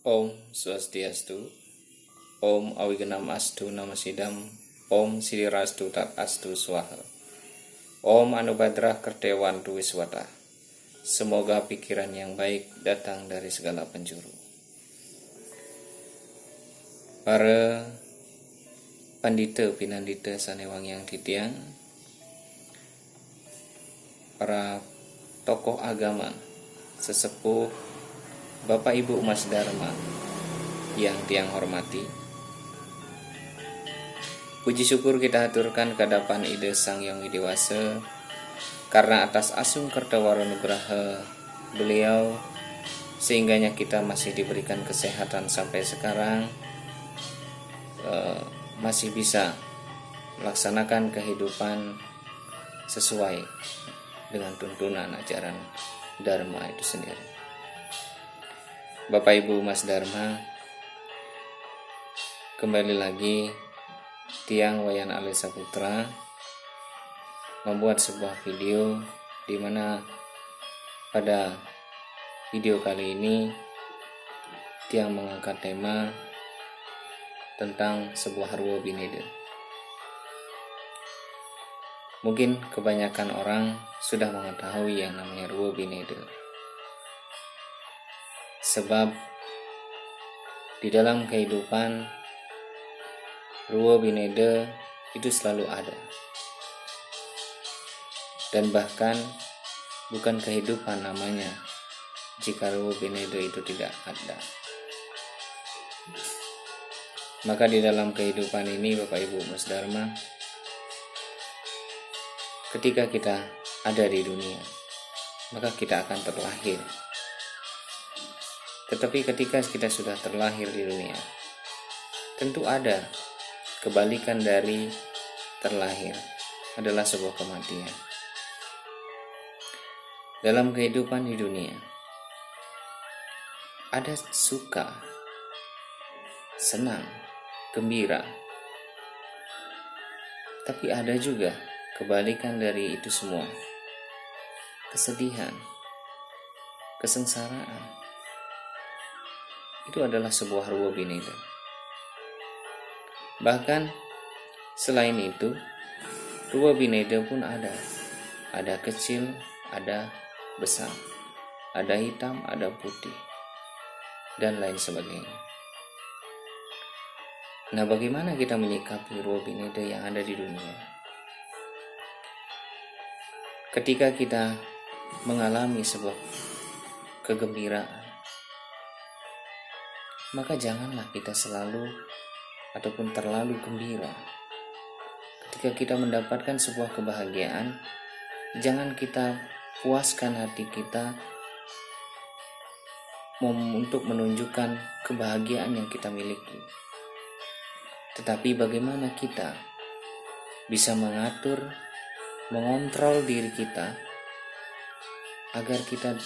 Om Swastiastu, Om Awigenam Astu Namasidam, Om Sidirastu Tat Astu Swaha, Om Anubadrah Kerdewantu Wiswata. Semoga pikiran yang baik datang dari segala penjuru. Para pandita pinandita sanewang yang titiang, para tokoh agama, sesepuh, Bapak Ibu Mas Dharma yang tiang hormati, puji syukur kita haturkan ke hadapan Ide Sang Yang Widiwasa karena atas asung Kertawaro Nugraha beliau sehingganya kita masih diberikan kesehatan sampai sekarang, masih bisa melaksanakan kehidupan sesuai dengan tuntunan ajaran Dharma itu sendiri. Bapak Ibu Mas Dharma, kembali lagi Tiang Wayan Alisa Putra membuat sebuah video di mana pada video kali ini Tiang mengangkat tema tentang sebuah Ruwa Bineda. Mungkin kebanyakan orang sudah mengetahui yang namanya Ruwa Bineda. Sebab di dalam kehidupan Ruwa Bineda itu selalu ada. Dan bahkan bukan kehidupan namanya jika Ruwa Bineda itu tidak ada. Maka di dalam kehidupan ini Bapak Ibu Mas Dharma, ketika kita ada di dunia, maka kita akan terlahir. Tetapi ketika kita sudah terlahir di dunia, tentu ada kebalikan dari terlahir, adalah sebuah kematian. Dalam kehidupan di dunia, ada suka, senang, gembira. Tapi ada juga kebalikan dari itu semua, kesedihan, kesengsaraan. Itu adalah sebuah Ruwa Bineda. Bahkan selain itu, Ruwa Bineda pun ada. Ada kecil, ada besar, ada hitam, ada putih, dan lain sebagainya. Nah, bagaimana kita menyikapi Ruwa Bineda yang ada di dunia? Ketika kita mengalami sebuah kegembiraan, maka janganlah kita selalu ataupun terlalu gembira. Ketika kita mendapatkan sebuah kebahagiaan, jangan kita puaskan hati kita untuk menunjukkan kebahagiaan yang kita miliki. Tetapi bagaimana kita bisa mengatur, mengontrol diri kita agar kita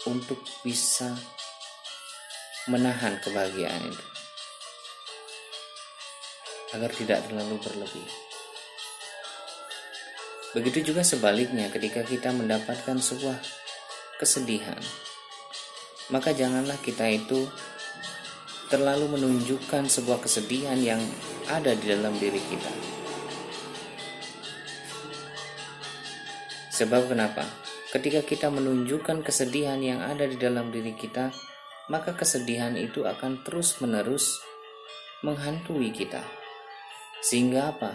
untuk bisa menahan kebahagiaan itu, agar tidak terlalu berlebih. Begitu juga sebaliknya, ketika kita mendapatkan sebuah kesedihan, maka janganlah kita itu terlalu menunjukkan sebuah kesedihan yang ada di dalam diri kita. Sebab kenapa? Ketika kita menunjukkan kesedihan yang ada di dalam diri kita, maka kesedihan itu akan terus-menerus menghantui kita. Sehingga apa?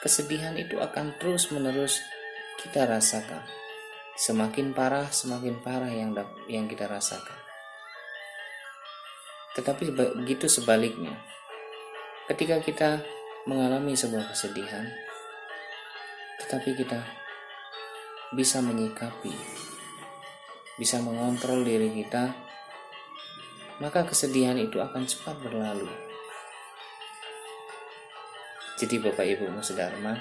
Kesedihan itu akan terus-menerus kita rasakan. Semakin parah yang kita rasakan. Tetapi begitu sebaliknya. Ketika kita mengalami sebuah kesedihan, tetapi kita bisa menyikapi, bisa mengontrol diri kita, maka kesedihan itu akan cepat berlalu. Jadi Bapak Ibu Mas Dharma,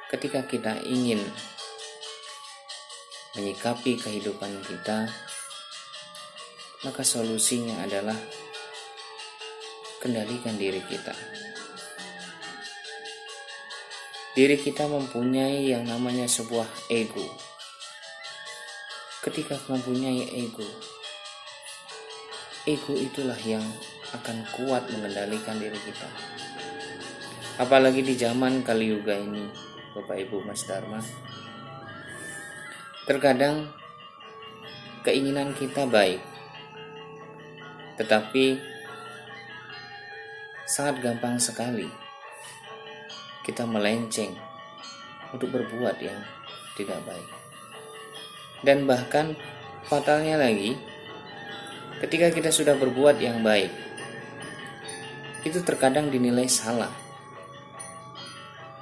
ketika kita ingin menyikapi kehidupan kita, maka solusinya adalah kendalikan diri kita. Diri kita mempunyai yang namanya sebuah ego. Ketika mempunyai ego, ego itulah yang akan kuat mengendalikan diri kita. Apalagi di zaman Kali Yuga ini, Bapak Ibu Mas Dharma. Terkadang keinginan kita baik, tetapi sangat gampang sekali kita melenceng untuk berbuat yang tidak baik. Dan bahkan fatalnya lagi, ketika kita sudah berbuat yang baik, itu terkadang dinilai salah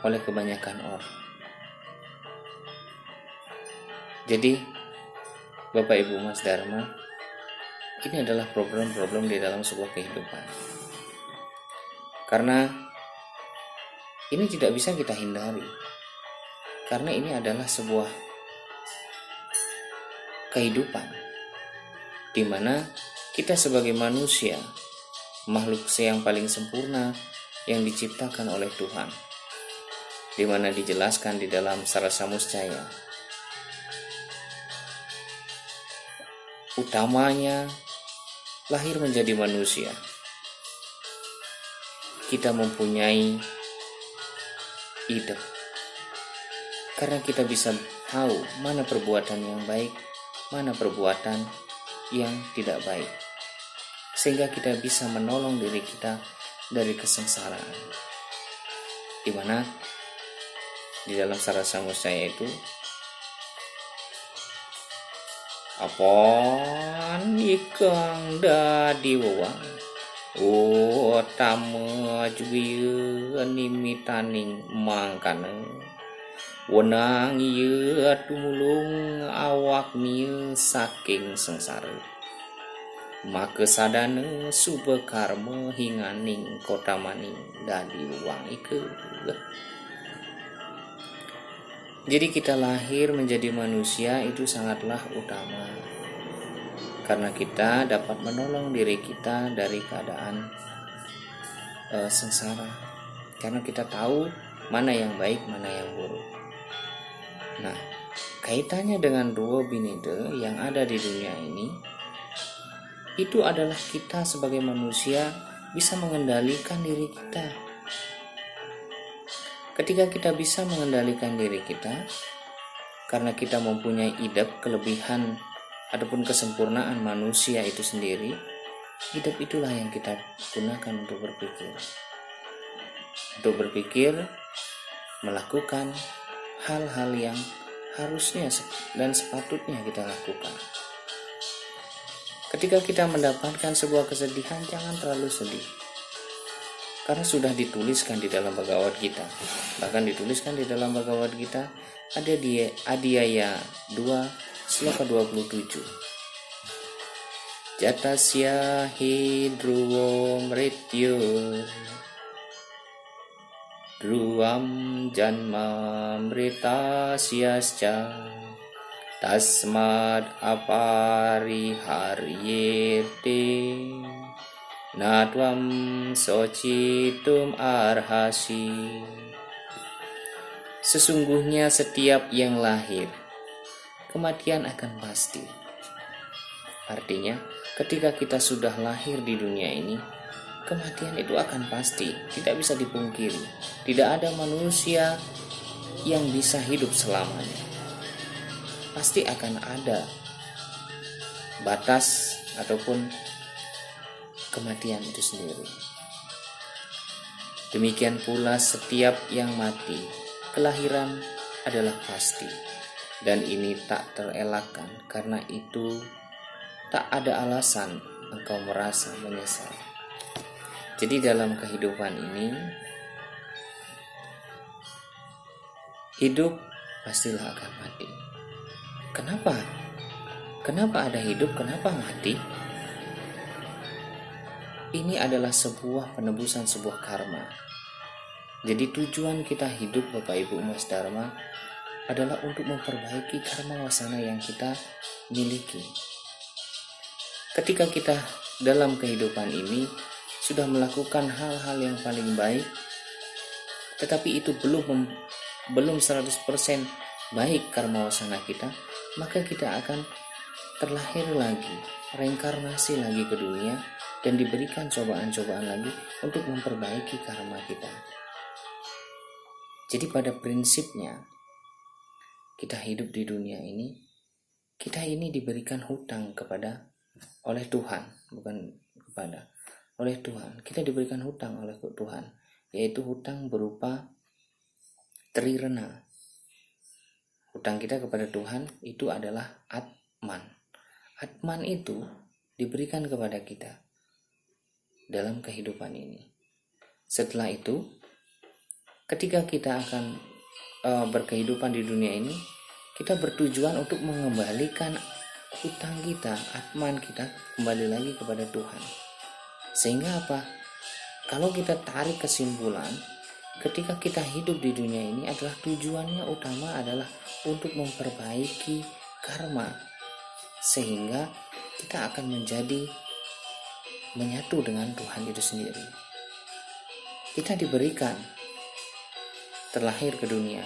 oleh kebanyakan orang. Jadi, Bapak Ibu Mas Dharma, ini adalah problem-problem di dalam sebuah kehidupan. Karena ini tidak bisa kita hindari. Karena ini adalah sebuah kehidupan di mana kita sebagai manusia, makhluk yang paling sempurna yang diciptakan oleh Tuhan, di mana dijelaskan di dalam Sarasa Muscaya, utamanya lahir menjadi manusia. Kita mempunyai ide, karena kita bisa tahu mana perbuatan yang baik, mana perbuatan yang tidak baik, sehingga kita bisa menolong diri kita dari kesengsaraan. Di mana di dalam Sarasa Muscaya itu, apon ikang dadi wewang utama jubieu nimitaning mangkana wenang ieu tumulung awak nieu saking sengsara maka sadana subekarma hinganing kota maning dadi wang ikeu. Jadi kita lahir menjadi manusia itu sangatlah utama, karena kita dapat menolong diri kita dari keadaan sengsara, karena kita tahu mana yang baik, mana yang buruk. Nah, kaitannya dengan dua binide yang ada di dunia ini, itu adalah kita sebagai manusia bisa mengendalikan diri kita. Ketika kita bisa mengendalikan diri kita, karena kita mempunyai idap, kelebihan, ataupun kesempurnaan manusia itu sendiri, idap itulah yang kita gunakan untuk berpikir. Untuk berpikir, melakukan hal-hal yang harusnya dan sepatutnya kita lakukan. Ketika kita mendapatkan sebuah kesedihan, jangan terlalu sedih. Karena sudah dituliskan di dalam Bhagavad Gita. Bahkan dituliskan di dalam Bhagavad Gita ada di Adhyaya 2 sloka 27. Jatasya hi dhruvo mrityu dhruvam janma mritasyascha tasmad apariharyete natvam socitum arhasi. Sesungguhnya setiap yang lahir, kematian akan pasti. Artinya, ketika kita sudah lahir di dunia ini, kematian itu akan pasti, tidak bisa dipungkiri. Tidak ada manusia yang bisa hidup selamanya. Pasti akan ada batas ataupun kematian itu sendiri. Demikian pula setiap yang mati, kelahiran adalah pasti, dan ini tak terelakkan. Karena itu tak ada alasan engkau merasa menyesal. Jadi dalam kehidupan ini, hidup pastilah akan mati. Kenapa? Kenapa ada hidup? Kenapa mati? Ini adalah sebuah penebusan sebuah karma. Jadi tujuan kita hidup, Bapak Ibu Mas Dharma, adalah untuk memperbaiki karma wasana yang kita miliki. Ketika kita dalam kehidupan ini sudah melakukan hal-hal yang paling baik, tetapi itu belum 100% baik karma wasana kita, maka kita akan terlahir lagi reinkarnasi lagi ke dunia dan diberikan cobaan-cobaan lagi untuk memperbaiki karma kita. Jadi pada prinsipnya kita hidup di dunia ini, kita ini diberikan hutang oleh Tuhan, oleh Tuhan. Kita diberikan hutang oleh Tuhan, yaitu hutang berupa trirena. Hutang kita kepada Tuhan itu adalah Atman. Atman itu diberikan kepada kita dalam kehidupan ini. Setelah itu, ketika kita akan berkehidupan di dunia ini, kita bertujuan untuk mengembalikan hutang kita, Atman kita, kembali lagi kepada Tuhan. Sehingga apa? Kalau kita tarik kesimpulan, ketika kita hidup di dunia ini adalah tujuannya utama adalah untuk memperbaiki karma, sehingga kita akan menjadi menyatu dengan Tuhan itu sendiri. Kita diberikan terlahir ke dunia,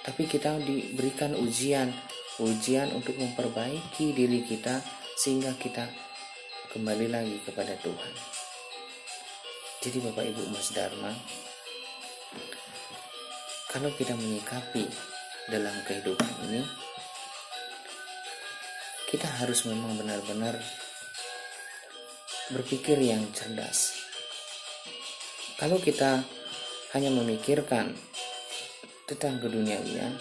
tapi kita diberikan ujian untuk memperbaiki diri kita sehingga kita kembali lagi kepada Tuhan. Jadi Bapak Ibu Mas Dharma, kalau kita menyikapi dalam kehidupan ini, kita harus memang benar-benar berpikir yang cerdas. Kalau kita hanya memikirkan tentang keduniawian,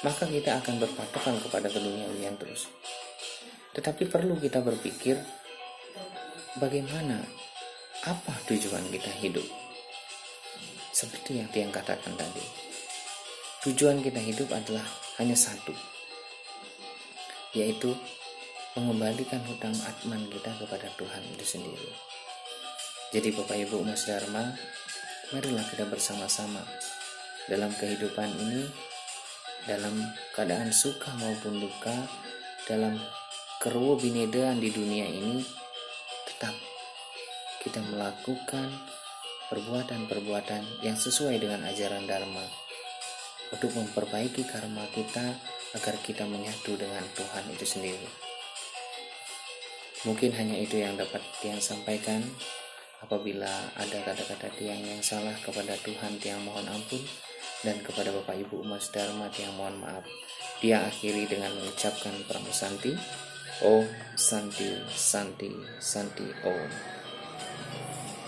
maka kita akan berpatokan kepada keduniawian terus. Tetapi perlu kita berpikir bagaimana, apa tujuan kita hidup. Seperti yang Tiang katakan tadi, tujuan kita hidup adalah hanya satu, yaitu mengembalikan hutang Atman kita kepada Tuhan itu sendiri. Jadi Bapak Ibu Mas Dharma, marilah kita bersama-sama dalam kehidupan ini, dalam keadaan suka maupun duka, dalam keruh binedaan di dunia ini, tetap kita melakukan perbuatan-perbuatan yang sesuai dengan ajaran Dharma untuk memperbaiki karma kita agar kita menyatu dengan Tuhan itu sendiri. Mungkin hanya itu yang dapat Tiang sampaikan. Apabila ada kata-kata Tiang yang salah, kepada Tuhan Tiang mohon ampun, dan kepada Bapak Ibu Mas Dharma Tiang mohon maaf. Tiang akhiri dengan mengucapkan Pramu Santi. Om Santi Santi Santi Om.